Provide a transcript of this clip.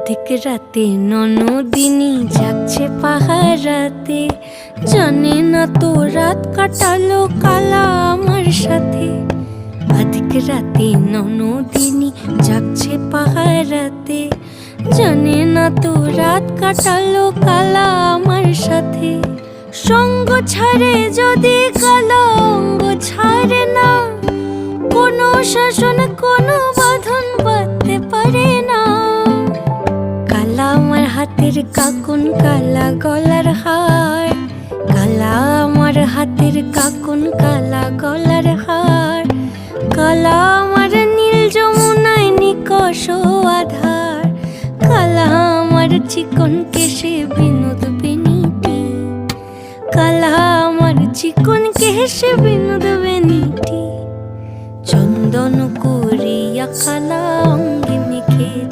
অর্ধেক রাতে ননদিনী জাগছে পাহারাতে, জানে না তো রাত কাটালো কালা আমার সাথে। অর্ধেক রাতে ননদিনী জাগছে পাহারাতে, জানে না তো রাত কাটালো কালা আমার সাথে। সঙ্গ ছাড়ে যদি কালা অঙ্গ ছাড়ে না, কোনো শাসন কোনো বাঁধন বাঁধতে পারে না। কালা আমার হাতের কাকুন কালা গলার হার, কালা আমার হাতের কাকুন কালা গলার হার। কালা আমার নীল যমুনায় নিকষ আধার, কালা আমার চিকন কেশে বিনোদ বেনিটি, কালা আমার চিকন কেশে বিনোদ বেনিটি। চন্দন করিয়া কালা